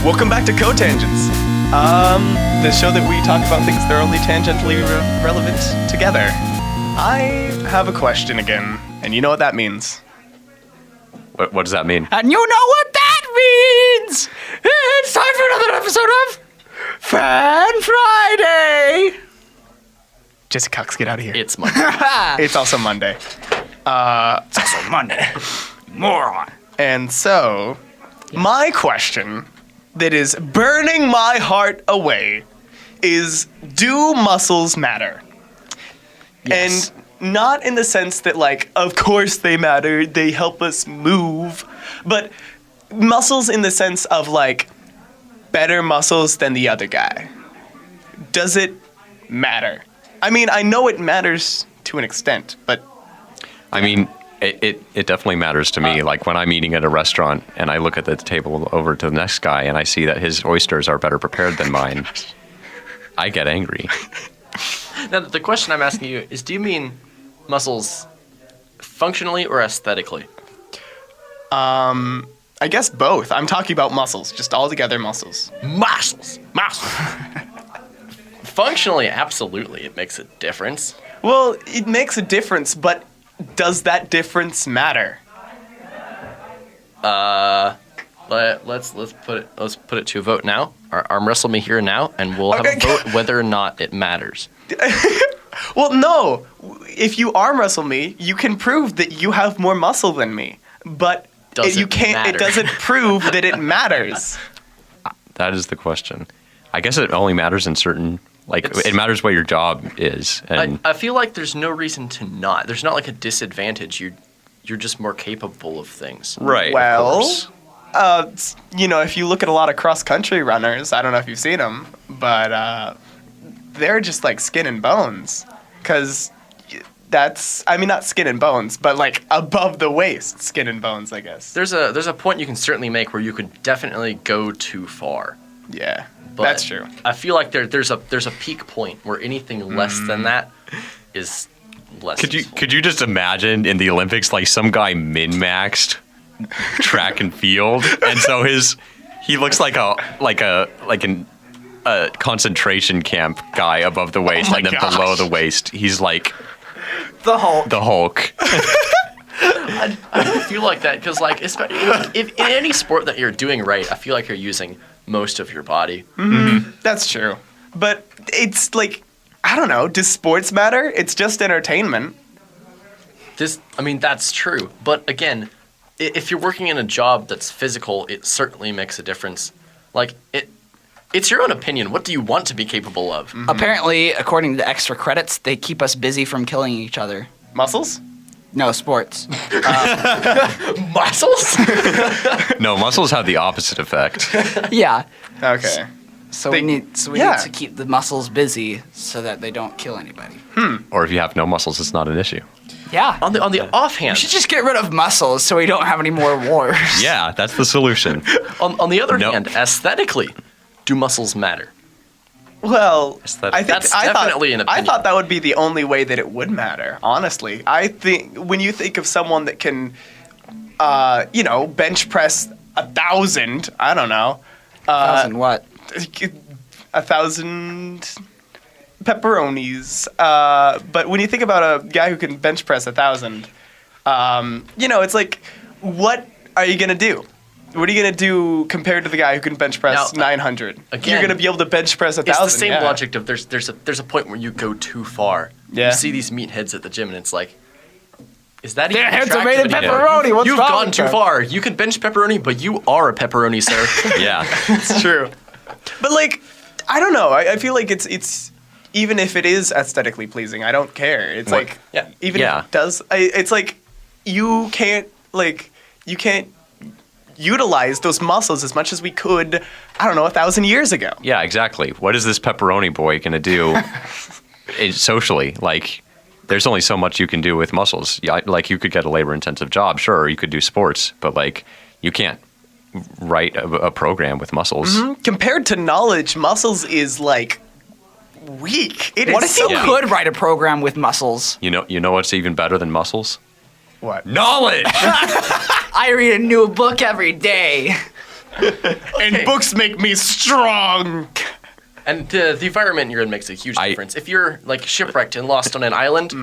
Welcome back to Cotangents. The show that we talk about things that are only tangentially relevant together. I have a question again, and you know what that means. What does that mean? And you know what that means! It's time for another episode of Fan Friday! Jesse Cox, get out of here. It's Monday. It's also Monday. It's also Monday. Moron. And so, my question that is burning my heart away is, do muscles matter? Yes. And not in the sense that, like, of course they matter, they help us move, but muscles in the sense of, like, better muscles than the other guy. Does it matter? I mean, I know it matters to an extent, but... I mean, it definitely matters to me. Like when I'm eating at a restaurant and I look at the table over to the next guy and I see that his oysters are better prepared than mine, I get angry. Now, the question I'm asking you is, do you mean muscles functionally or aesthetically? I guess both. I'm talking about muscles, just all together muscles. Muscles. Functionally, absolutely, it makes a difference. Well, it makes a difference, but does that difference matter? Let's put it to a vote now. Arm wrestle me here now, and we'll have a vote whether or not it matters. Well, no. If you arm wrestle me, you can prove that you have more muscle than me, but Doesn't matter. It doesn't prove that it matters. That is the question. I guess it only matters in certain, like, it matters what your job is. And I feel like there's no reason to not. There's not like a disadvantage. You're just more capable of things. right. Well, of course. if you look at a lot of cross-country runners, I don't know if you've seen them, but they're just like skin and bones. Because not skin and bones, but like above the waist, skin and bones, I guess. There's a point you can certainly make where you could definitely go too far. Yeah, But that's true. I feel like there's a peak point where anything less than that is less. useful. Could you just imagine in the Olympics, like some guy min-maxed track and field, and so he looks like a concentration camp guy above the waist, and then below the waist he's like The Hulk. the Hulk. I don't feel like that because, like, if in any sport that you're doing right, I feel like you're using most of your body. That's true. But it's like, I don't know, does sports matter? It's just entertainment. That's true. But again, if you're working in a job that's physical, it certainly makes a difference. Like, it's your own opinion. What do you want to be capable of? Apparently, according to extra credits, they keep us busy from killing each other. Muscles? No, sports. Muscles? No, muscles have the opposite effect. Yeah. Okay. So They- we need to keep the muscles busy so that they don't kill anybody. Or if you have no muscles, it's not an issue. Yeah. On the offhand, We should just get rid of muscles so we don't have any more wars. Yeah, that's the solution. on the other Nope. hand, aesthetically, do muscles matter? Well, Aesthetic. I think That's definitely an I opinion. thought that would be the only way that it would matter. Honestly, I think when you think of someone that can, bench press 1,000, I don't know, 1,000 what? 1,000 pepperonis. But when you think about a guy who can bench press 1,000, it's like, what are you gonna do? What are you going to do compared to the guy who can bench press 900? again, You're going to be able to bench press 1,000. It's the same yeah. logic of there's a point where you go too far. Yeah. You see these meatheads at the gym, and it's like, is that even Their heads are attractive made of anymore? pepperoni. What's You've wrong gone with too them? far. You can bench pepperoni, but you are a pepperoni, sir. Yeah. It's true. But, like, I don't know. I feel like it's even if it is aesthetically pleasing, I don't care. It's What- like, yeah. even Yeah. if it does, it's like, you can't utilize those muscles as much as we could, I don't know, 1,000 years ago. Yeah, exactly. What is this pepperoni boy going to do socially? Like, there's only so much you can do with muscles. Yeah, like, you could get a labor-intensive job, sure, or you could do sports, but, like, you can't write a program with muscles. Compared to knowledge, muscles is, like, weak. It is What if so you weak. could write a program with muscles? You know what's even better than muscles? What? Knowledge! I read a new book every day. And books make me strong. And the environment you're in makes a huge difference. If you're like shipwrecked and lost on an island,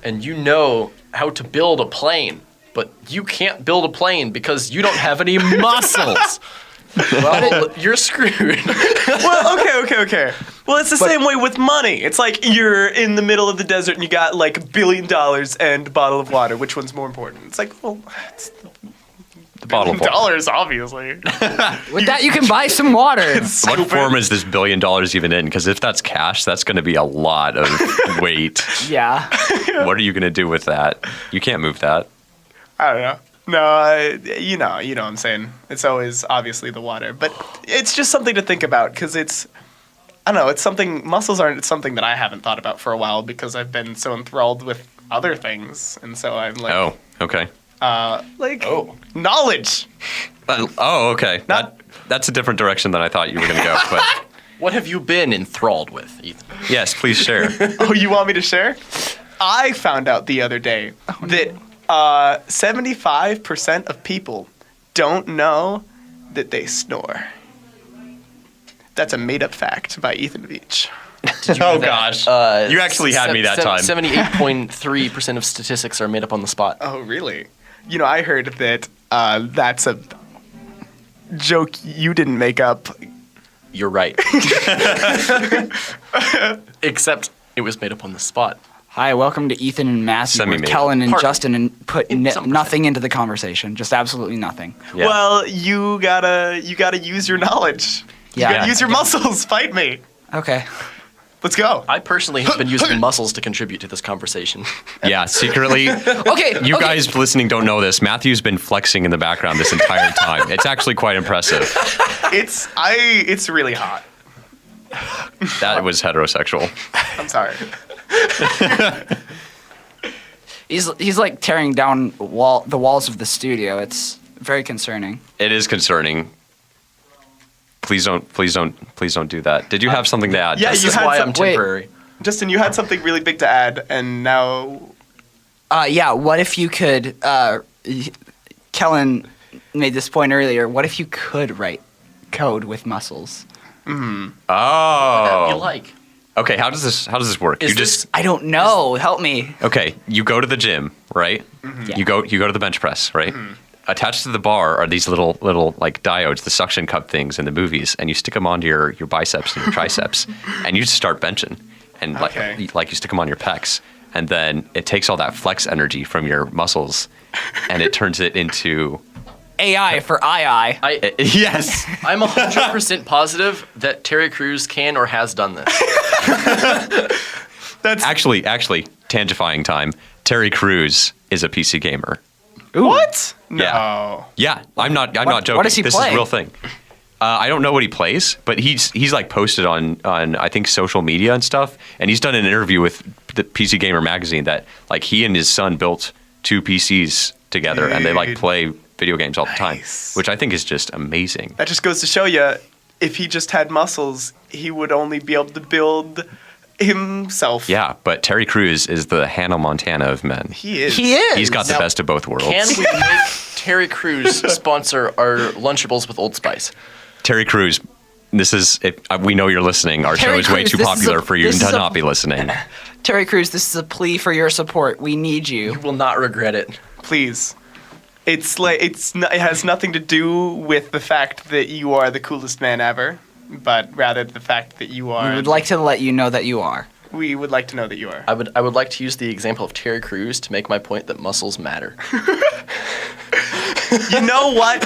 and you know how to build a plane, but you can't build a plane because you don't have any muscles, well, you're screwed. Well, okay. Well, it's the same way with money. It's like you're in the middle of the desert and you got like $1 billion and a bottle of water. Which one's more important? It's like, well, it's The bottle of water. dollars, obviously. With that, you can buy some water. What form is this $1 billion even in? Because if that's cash, that's going to be a lot of weight. Yeah. What are you going to do with that? You can't move that. I don't know. No, you know what I'm saying. It's always obviously the water, but it's just something to think about because I don't know, it's something, muscles aren't something that I haven't thought about for a while because I've been so enthralled with other things, and so I'm like, Oh, okay. knowledge. Okay. That's a different direction than I thought you were going to go. But What have you been enthralled with, Ethan? yes, please share. Oh, you want me to share? I found out the other day that 75% of people don't know that they snore. That's a made-up fact by Ethan Beach. Oh, gosh. You actually had me that time. 78.3% of statistics are made up on the spot. Oh, really? You know, I heard that that's a joke you didn't make up. You're right. Except it was made up on the spot. Hi, welcome to Ethan and Matthew, where Semi-made. Kellen and Part- Justin and put some nothing into the conversation. Just absolutely nothing. Yeah. Well, you gotta use your knowledge. You Yeah. gotta use your muscles. Fight me. Okay. Let's go. I personally have been using muscles to contribute to this conversation. Yeah, secretly. Okay. You guys listening don't know this. Matthew's been flexing in the background this entire time. It's actually quite impressive. It's really hot. That was heterosexual. I'm sorry. He's like tearing down the walls of the studio. It's very concerning. It is concerning. Please don't do that. Did you have something to add? Yeah, This you is had why some- I'm temporary. Justin, you had something really big to add, and now Yeah. What if you could? Kellen made this point earlier. What if you could write code with muscles? Oh. You like? Okay, how does this work? Is You this- I don't know. Help me. Okay, you go to the gym, right? Yeah. You go to the bench press, right? Attached to the bar are these little like diodes, the suction cup things in the movies, and you stick them onto your biceps and your triceps, and you just start benching, and Okay. like you stick them on your pecs, and then it takes all that flex energy from your muscles, and it turns it into AI for II. yes. I'm 100% positive that Terry Crews can or has done this. that's Actually, tangifying time. Terry Crews is a PC gamer. what? No. Yeah, I'm not joking. what does he this play? is a real thing. I don't know what he plays, but he's like posted on I think social media and stuff, and he's done an interview with the PC Gamer magazine that like he and his son built 2 PCs together, and they like Dude. play video games all the time, Nice. which I think is just amazing. That just goes to show you, if he just had muscles, he would only be able to build himself. Yeah, but Terry Crews is the Hannah Montana of men. He is. He is. He's got the Now, best of both worlds. Can we make Terry Crews sponsor our Lunchables with Old Spice? Terry Crews, this is we know you're listening. Our Terry show is way Crews, too this is popular a- for you this to is a- not be listening. Terry Crews, this is a plea for your support. We need you. You will not regret it. Please. It has nothing to do with the fact that you are the coolest man ever, but rather the fact that you are. We would like to let you know that you are. We would like to know that you are. I would like to use the example of Terry Crews to make my point that muscles matter. You know what?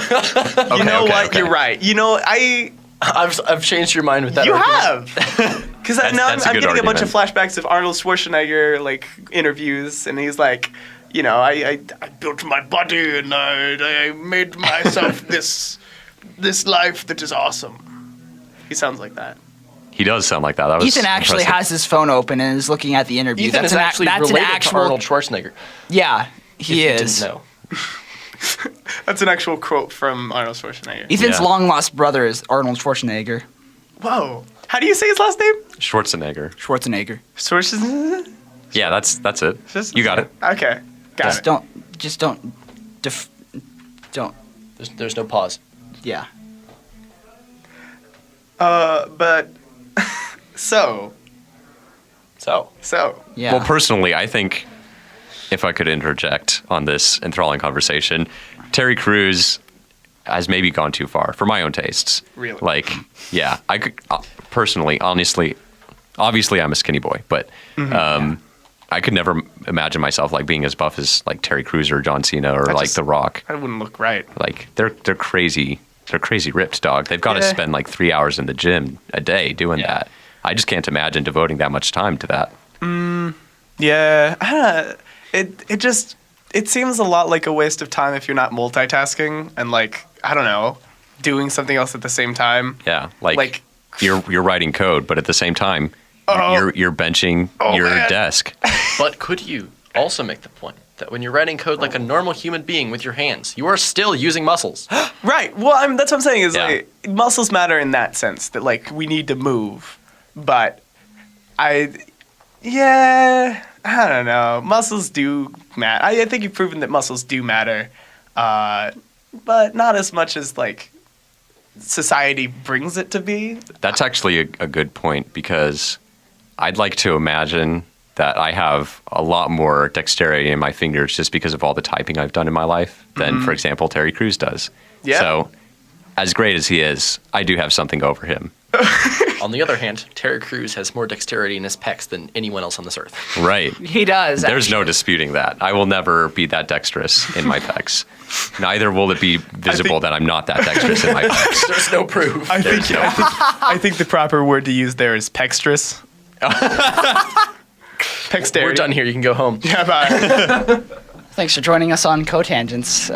You know okay, what? okay. You're right. You know, I've changed your mind with that. you argument. have. Because now that's a I'm good getting a bunch of argument. flashbacks of Arnold Schwarzenegger like interviews, and he's like, you know, I built my body and I made myself this life that is awesome. He sounds like that. He does sound like that. That was Ethan actually impressive. has his phone open and is looking at the interview. Ethan is actually that's an related actual. to Arnold Schwarzenegger. Yeah, he if is. You didn't know. That's an actual quote from Arnold Schwarzenegger. Ethan's Yeah. long lost brother is Arnold Schwarzenegger. Whoa. How do you say his last name? Schwarzenegger. Schwarzenegger. Schwarzenegger? Yeah, that's it. You got it. Okay. Got Just it. don't. Just don't. Don't. There's no pause. Yeah. But so. Yeah. Well, personally, I think if I could interject on this enthralling conversation, Terry Crews has maybe gone too far for my own tastes. Really? Like, yeah, I could personally, honestly, obviously, I'm a skinny boy, but I could never imagine myself like being as buff as like Terry Crews or John Cena or like The Rock. That wouldn't look right. Like they're crazy. They're crazy ripped, dog. They've got to Yeah. spend like 3 hours in the gym a day doing that. I just can't imagine devoting that much time to that. Yeah, it seems a lot like a waste of time if you're not multitasking and like I don't know, doing something else at the same time. Yeah, like you're writing code, but at the same time, you're benching your man. desk. But could you also make the point that when you're writing code like a normal human being with your hands, you are still using muscles? Right. Well, that's what I'm saying is Yeah. like muscles matter in that sense that like we need to move, but I don't know. Muscles do matter. I think you've proven that muscles do matter, but not as much as like society brings it to be. That's actually a good point because I'd like to imagine that I have a lot more dexterity in my fingers just because of all the typing I've done in my life than, for example, Terry Crews does. Yeah. So, as great as he is, I do have something over him. On the other hand, Terry Crews has more dexterity in his pecs than anyone else on this earth. Right. He does. There's no disputing that. I will never be that dexterous in my pecs. Neither will it be visible that I'm not that dexterous in my pecs. There's no proof. I think the proper word to use there is pexterous. Pexterity. We're done here. You can go home. Yeah, bye. Thanks for joining us on Cotangents.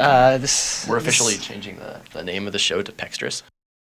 We're officially changing the name of the show to Pextrous.